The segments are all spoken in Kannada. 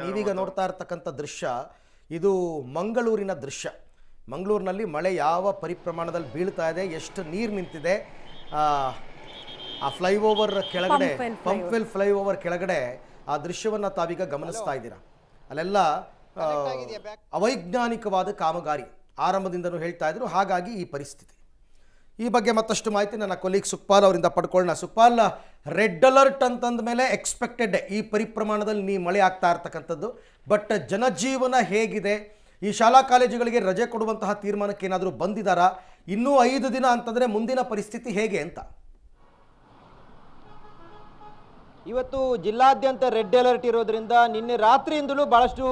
ನೀವೀಗ ನೋಡ್ತಾ ಇರ್ತಕ್ಕಂಥ ದೃಶ್ಯ ಇದು ಮಂಗಳೂರಿನ ದೃಶ್ಯ. ಮಂಗಳೂರಿನಲ್ಲಿ ಮಳೆ ಯಾವ ಪರಿಪ್ರಮಾಣದಲ್ಲಿ ಬೀಳ್ತಾ ಇದೆ, ಎಷ್ಟು ನೀರು ನಿಂತಿದೆ, ಆ ಫ್ಲೈಓವರ್ ಕೆಳಗಡೆ, ಪಂಪ್ವೆಲ್ ಫ್ಲೈಓವರ್ ಕೆಳಗಡೆ ಆ ದೃಶ್ಯವನ್ನು ತಾವೀಗ ಗಮನಿಸ್ತಾ ಇದ್ದೀರಾ. ಅಲ್ಲೆಲ್ಲ ಅವೈಜ್ಞಾನಿಕವಾದ ಕಾಮಗಾರಿ ಆರಂಭದಿಂದನೂ ಹೇಳ್ತಾ ಇದ್ರು. ಹಾಗಾಗಿ ಈ ಪರಿಸ್ಥಿತಿ. ಈ ಬಗ್ಗೆ ಮತ್ತಷ್ಟು ಮಾಹಿತಿ ನನ್ನ ಕೊಲೀಗ್ ಸುಕ್ಪಾಲ್ ಅವರಿಂದ ಪಡ್ಕೊಳ್ಳೋಣ. ಸುಕ್ಪಾಲ್, ರೆಡ್ ಅಲರ್ಟ್ ಅಂತಂದ ಮೇಲೆ ಎಕ್ಸ್ಪೆಕ್ಟೆಡ್ ಈ ಪರಿಪ್ರಮಾಣದಲ್ಲಿ ಮಳೆ ಆಗ್ತಾ ಇರ್ತಕ್ಕಂಥದ್ದು. ಬಟ್ ಜನಜೀವನ ಹೇಗಿದೆ? ಈ ಶಾಲಾ ಕಾಲೇಜುಗಳಿಗೆ ರಜೆ ಕೊಡುವಂತಹ ತೀರ್ಮಾನಕ್ಕೆ ಏನಾದರೂ ಬಂದಿದ್ದಾರಾ? ಇನ್ನೂ 5 ದಿನ ಅಂತಂದರೆ ಮುಂದಿನ ಪರಿಸ್ಥಿತಿ ಹೇಗೆ ಅಂತ? ಇವತ್ತು ಜಿಲ್ಲಾದ್ಯಂತ ರೆಡ್ ಅಲರ್ಟ್ ಇರೋದ್ರಿಂದ ನಿನ್ನೆ ರಾತ್ರಿಯಿಂದಲೂ ಬಹಳಷ್ಟು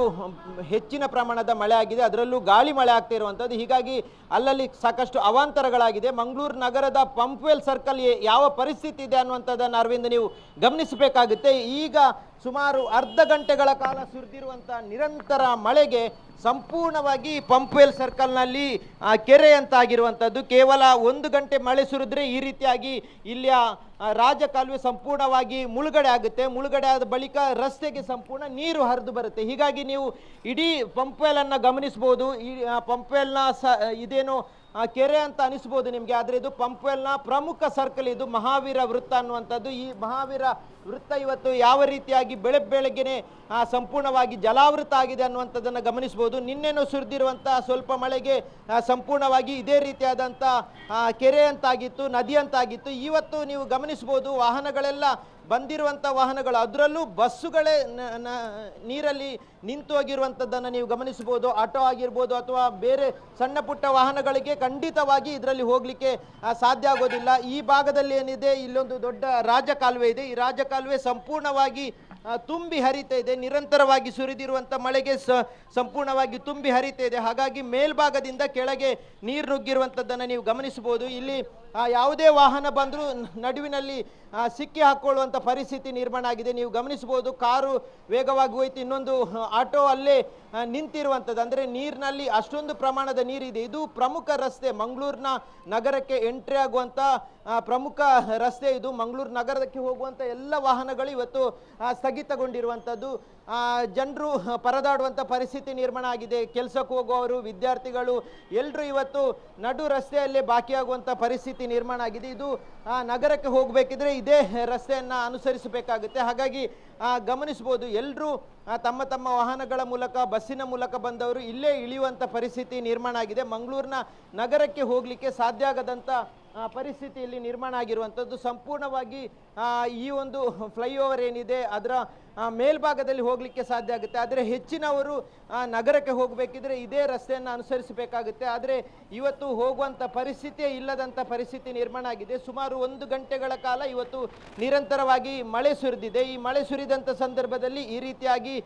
ಹೆಚ್ಚಿನ ಪ್ರಮಾಣದ ಮಳೆ ಆಗಿದೆ. ಅದರಲ್ಲೂ ಗಾಳಿ ಮಳೆ ಆಗ್ತಾ ಇರುವಂಥದ್ದು. ಹೀಗಾಗಿ ಅಲ್ಲಲ್ಲಿ ಸಾಕಷ್ಟು ಅವಾಂತರಗಳಾಗಿದೆ. ಮಂಗಳೂರು ನಗರದ ಪಂಪ್ವೆಲ್ ಸರ್ಕಲ್ ಯಾವ ಪರಿಸ್ಥಿತಿ ಇದೆ ಅನ್ನುವಂಥದ್ದನ್ನು ಅರವಿಂದ್ ನೀವು ಗಮನಿಸಬೇಕಾಗುತ್ತೆ. ಈಗ ಸುಮಾರು ಅರ್ಧ ಗಂಟೆಗಳ ಕಾಲ ಸುರಿದಿರುವಂಥ ನಿರಂತರ ಮಳೆಗೆ ಸಂಪೂರ್ಣವಾಗಿ ಪಂಪ್ವೆಲ್ ಸರ್ಕಲ್ನಲ್ಲಿ ಕೆರೆ ಅಂತಾಗಿರುವಂಥದ್ದು. ಕೇವಲ 1 ಗಂಟೆ ಮಳೆ ಸುರಿದ್ರೆ ಈ ರೀತಿಯಾಗಿ ಇಲ್ಲಿಯ ರಾಜಕಾಲುವೆ ಸಂಪೂರ್ಣವಾಗಿ ಮುಳುಗಡೆ ಆಗುತ್ತೆ. ಮುಳುಗಡೆ ಆದ ಬಳಿಕ ರಸ್ತೆಗೆ ಸಂಪೂರ್ಣ ನೀರು ಹರಿದು ಬರುತ್ತೆ. ಹೀಗಾಗಿ ನೀವು ಇಡೀ ಪಂಪ್ವೆಲ್ ಅನ್ನು ಗಮನಿಸಬಹುದು. ಈ ಪಂಪ್ವೆಲ್ನ ಇದೇನು ಕೆರೆ ಅಂತ ಅನಿಸ್ಬೋದು ನಿಮಗೆ, ಆದರೆ ಇದು ಪಂಪ್ವೆಲ್ನ ಪ್ರಮುಖ ಸರ್ಕಲ್. ಇದು ಮಹಾವೀರ ವೃತ್ತ ಅನ್ನುವಂಥದ್ದು. ಈ ಮಹಾವೀರ ವೃತ್ತ ಇವತ್ತು ಯಾವ ರೀತಿಯಾಗಿ ಬೆಳಗ್ಗೆನೆ ಸಂಪೂರ್ಣವಾಗಿ ಜಲಾವೃತ ಆಗಿದೆ ಅನ್ನುವಂಥದ್ದನ್ನು ಗಮನಿಸಬಹುದು. ನಿನ್ನೆನೂ ಸುರಿದಿರುವಂಥ ಸ್ವಲ್ಪ ಮಳೆಗೆ ಸಂಪೂರ್ಣವಾಗಿ ಇದೇ ರೀತಿಯಾದಂಥ ಕೆರೆ ಅಂತಾಗಿತ್ತು, ನದಿ ಅಂತಾಗಿತ್ತು. ಇವತ್ತು ನೀವು ಗಮನಿಸಬಹುದು ವಾಹನಗಳೆಲ್ಲ ಬಂದಿರುವಂಥ ವಾಹನಗಳು, ಅದರಲ್ಲೂ ಬಸ್ಸುಗಳೇ ನೀರಲ್ಲಿ ನಿಂತು ಹೋಗಿರುವಂಥದ್ದನ್ನು ನೀವು ಗಮನಿಸಬಹುದು. ಆಟೋ ಆಗಿರ್ಬೋದು ಅಥವಾ ಬೇರೆ ಸಣ್ಣ ಪುಟ್ಟ ವಾಹನಗಳಿಗೆ ಖಂಡಿತವಾಗಿ ಇದರಲ್ಲಿ ಹೋಗಲಿಕ್ಕೆ ಸಾಧ್ಯ ಆಗೋದಿಲ್ಲ. ಈ ಭಾಗದಲ್ಲಿ ಏನಿದೆ, ಇಲ್ಲೊಂದು ದೊಡ್ಡ ರಾಜಕಾಲುವೆ ಇದೆ. ಈ ರಾಜಕಾಲುವೆ ಸಂಪೂರ್ಣವಾಗಿ ತುಂಬಿ ಹರಿತಾ ಇದೆ. ನಿರಂತರವಾಗಿ ಸುರಿದಿರುವಂಥ ಮಳೆಗೆ ಸಂಪೂರ್ಣವಾಗಿ ತುಂಬಿ ಹರಿತಾ ಇದೆ. ಹಾಗಾಗಿ ಮೇಲ್ಭಾಗದಿಂದ ಕೆಳಗೆ ನೀರು ನುಗ್ಗಿರುವಂಥದ್ದನ್ನು ನೀವು ಗಮನಿಸಬಹುದು. ಇಲ್ಲಿ ಯಾವುದೇ ವಾಹನ ಬಂದರೂ ನಡುವಿನಲ್ಲಿ ಸಿಕ್ಕಿ ಹಾಕೊಳ್ಳುವಂಥ ಪರಿಸ್ಥಿತಿ ನಿರ್ಮಾಣ ಆಗಿದೆ. ನೀವು ಗಮನಿಸಬಹುದು, ಕಾರು ವೇಗವಾಗಿ ಹೋಯ್ತು, ಇನ್ನೊಂದು ಆಟೋ ಅಲ್ಲೇ ನಿಂತಿರುವಂಥದ್ದು. ಅಂದರೆ ನೀರಿನಲ್ಲಿ ಅಷ್ಟೊಂದು ಪ್ರಮಾಣದ ನೀರಿದೆ. ಇದು ಪ್ರಮುಖ ರಸ್ತೆ, ಮಂಗಳೂರಿನ ನಗರಕ್ಕೆ ಎಂಟ್ರಿ ಆಗುವಂಥ ಪ್ರಮುಖ ರಸ್ತೆ ಇದು. ಮಂಗಳೂರು ನಗರಕ್ಕೆ ಹೋಗುವಂಥ ಎಲ್ಲ ವಾಹನಗಳು ಇವತ್ತು ಸ್ಥಗಿತಗೊಂಡಿರುವಂಥದ್ದು. ಜನರು ಪರದಾಡುವಂಥ ಪರಿಸ್ಥಿತಿ ನಿರ್ಮಾಣ ಆಗಿದೆ. ಕೆಲಸಕ್ಕೆ ಹೋಗುವವರು, ವಿದ್ಯಾರ್ಥಿಗಳು ಎಲ್ಲರೂ ಇವತ್ತು ನಡು ರಸ್ತೆಯಲ್ಲೇ ಬಾಕಿಯಾಗುವಂಥ ಪರಿಸ್ಥಿತಿ ನಿರ್ಮಾಣ ಆಗಿದೆ. ಇದು ನಗರಕ್ಕೆ ಹೋಗಬೇಕಿದ್ರೆ ಇದೇ ರಸ್ತೆಯನ್ನು ಅನುಸರಿಸಬೇಕಾಗುತ್ತೆ. ಹಾಗಾಗಿ ಗಮನಿಸ್ಬೋದು, ಎಲ್ಲರೂ ತಮ್ಮ ತಮ್ಮ ವಾಹನಗಳ ಮೂಲಕ, ಬಸ್ಸಿನ ಮೂಲಕ ಬಂದವರು ಇಲ್ಲೇ ಇಳಿಯುವಂಥ ಪರಿಸ್ಥಿತಿ ನಿರ್ಮಾಣ ಆಗಿದೆ. ಮಂಗಳೂರಿನ ನಗರಕ್ಕೆ ಹೋಗಲಿಕ್ಕೆ ಸಾಧ್ಯ ಆಗದಂಥ ಪರಿಸ್ಥಿತಿಯಲ್ಲಿ ನಿರ್ಮಾಣ ಆಗಿರುವಂಥದ್ದು. ಸಂಪೂರ್ಣವಾಗಿ ಈ ಒಂದು ಫ್ಲೈಓವರ್ ಏನಿದೆ ಅದರ ಮೇಲ್ಭಾಗದಲ್ಲಿ ಹೋಗಲಿಕ್ಕೆ ಸಾಧ್ಯ ಆಗುತ್ತೆ. ಆದರೆ ಹೆಚ್ಚಿನವರು ನಗರಕ್ಕೆ ಹೋಗಬೇಕಿದ್ರೆ ಇದೇ ರಸ್ತೆಯನ್ನು ಅನುಸರಿಸಬೇಕಾಗುತ್ತೆ. ಆದರೆ ಇವತ್ತು ಹೋಗುವಂಥ ಪರಿಸ್ಥಿತಿಯೇ ಇಲ್ಲದಂಥ ಪರಿಸ್ಥಿತಿ ನಿರ್ಮಾಣ ಆಗಿದೆ. ಸುಮಾರು 1 ಗಂಟೆಗಳ ಕಾಲ ಇವತ್ತು ನಿರಂತರವಾಗಿ ಮಳೆ ಸುರಿದಿದೆ. ಈ ಮಳೆ ಸುರಿದಂಥ ಸಂದರ್ಭದಲ್ಲಿ ಈ ರೀತಿಯಾಗಿ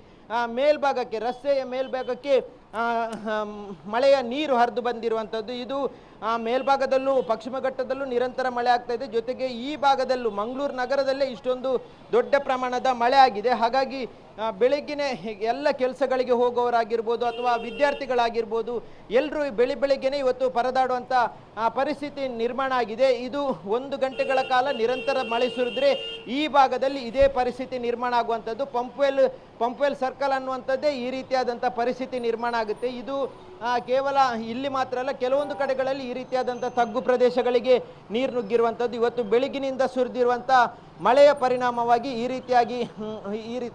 ಮೇಲ್ಭಾಗಕ್ಕೆ, ರಸ್ತೆಯ ಮೇಲ್ಭಾಗಕ್ಕೆ ಮಳೆಯ ನೀರು ಹರಿದು ಬಂದಿರುವಂಥದ್ದು. ಇದು ಮೇಲ್ಭಾಗದಲ್ಲೂ ಪಶ್ಚಿಮ ಘಟ್ಟದಲ್ಲೂ ನಿರಂತರ ಮಳೆ ಆಗ್ತಾ ಇದೆ. ಜೊತೆಗೆ ಈ ಭಾಗದಲ್ಲೂ ಮಂಗಳೂರು ನಗರದಲ್ಲೇ ಇಷ್ಟೊಂದು ದೊಡ್ಡ ಪ್ರಮಾಣದ ಮಳೆ ಆಗಿದೆ. ಹಾಗಾಗಿ ಬೆಳಗ್ಗಿನ ಎಲ್ಲ ಕೆಲಸಗಳಿಗೆ ಹೋಗೋರಾಗಿರ್ಬೋದು ಅಥವಾ ವಿದ್ಯಾರ್ಥಿಗಳಾಗಿರ್ಬೋದು, ಎಲ್ಲರೂ ಬೆಳಿಗ್ಗೆನೆ ಇವತ್ತು ಪರದಾಡುವಂಥ ಪರಿಸ್ಥಿತಿ ನಿರ್ಮಾಣ ಆಗಿದೆ. ಇದು 1 ಗಂಟೆಗಳ ಕಾಲ ನಿರಂತರ ಮಳೆ ಸುರಿದ್ರೆ ಈ ಭಾಗದಲ್ಲಿ ಇದೇ ಪರಿಸ್ಥಿತಿ ನಿರ್ಮಾಣ ಆಗುವಂಥದ್ದು. ಪಂಪ್ವೆಲ್ ಸರ್ಕಲ್ ಅನ್ನುವಂಥದ್ದೇ ಈ ರೀತಿಯಾದಂಥ ಪರಿಸ್ಥಿತಿ ನಿರ್ಮಾಣ ಆಗುತ್ತೆ. ಇದು ಕೇವಲ ಇಲ್ಲಿ ಮಾತ್ರ ಅಲ್ಲ, ಕೆಲವೊಂದು ಕಡೆಗಳಲ್ಲಿ ಈ ರೀತಿಯಾದಂಥ ತಗ್ಗು ಪ್ರದೇಶಗಳಿಗೆ ನೀರು ನುಗ್ಗಿರುವಂಥದ್ದು. ಇವತ್ತು ಬೆಳಗಿನಿಂದ ಸುರಿದಿರುವಂಥ ಮಳೆಯ ಪರಿಣಾಮವಾಗಿ ಈ ರೀತಿಯಾಗಿ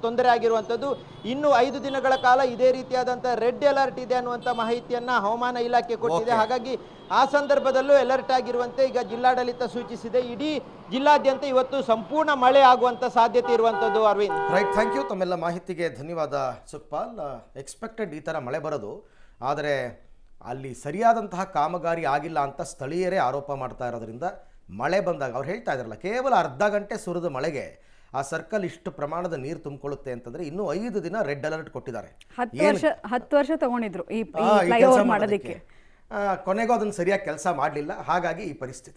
ತೊಂದರೆ ಆಗಿರುವಂಥದ್ದು. ಇನ್ನು 5 ದಿನಗಳ ಕಾಲ ಇದೇ ರೀತಿಯಾದಂಥ ರೆಡ್ ಅಲರ್ಟ್ ಇದೆ ಅನ್ನುವಂಥ ಮಾಹಿತಿಯನ್ನು ಹವಾಮಾನ ಇಲಾಖೆ ಕೊಟ್ಟಿದೆ. ಹಾಗಾಗಿ ಆ ಸಂದರ್ಭದಲ್ಲೂ ಅಲರ್ಟ್ ಆಗಿರುವಂತೆ ಈಗ ಜಿಲ್ಲಾಡಳಿತ ಸೂಚಿಸಿದೆ. ಇಡೀ ಜಿಲ್ಲಾದ್ಯಂತ ಇವತ್ತು ಸಂಪೂರ್ಣ ಮಳೆ ಆಗುವಂಥ ಸಾಧ್ಯತೆ ಇರುವಂಥದ್ದು. Arvind, right, thank you. ತಮ್ಮೆಲ್ಲ ಮಾಹಿತಿಗೆ ಧನ್ಯವಾದ ಸುಕ್ಪಾಲ್. ಎಕ್ಸ್ಪೆಕ್ಟೆಡ್ ಈ ಥರ ಮಳೆ ಬರೋದು, ಆದರೆ ಅಲ್ಲಿ ಸರಿಯಾದಂತಹ ಕಾಮಗಾರಿ ಆಗಿಲ್ಲ ಅಂತ ಸ್ಥಳೀಯರೇ ಆರೋಪ ಮಾಡ್ತಾ ಇರೋದ್ರಿಂದ ಮಳೆ ಬಂದಾಗ ಅವ್ರು ಹೇಳ್ತಾ ಇದ್ದಾರಲ್ಲ, ಕೇವಲ ಅರ್ಧ ಗಂಟೆ ಸುರಿದ ಮಳೆಗೆ ಆ ಸರ್ಕಲ್ ಇಷ್ಟು ಪ್ರಮಾಣದ ನೀರು ತುಂಬಿಕೊಳ್ಳುತ್ತೆ ಅಂತಂದ್ರೆ ಇನ್ನೂ 5 ದಿನ ರೆಡ್ ಅಲರ್ಟ್ ಕೊಟ್ಟಿದ್ದಾರೆ. 10 ವರ್ಷ ತಗೊಂಡಿದ್ರು ಈ ಫ್ಲೈಓವರ್ ಮಾಡೋದಕ್ಕೆ. ಕೊನೆಗೂ ಅದನ್ನು ಸರಿಯಾಗಿ ಕೆಲಸ ಮಾಡಲಿಲ್ಲ. ಹಾಗಾಗಿ ಈ ಪರಿಸ್ಥಿತಿ.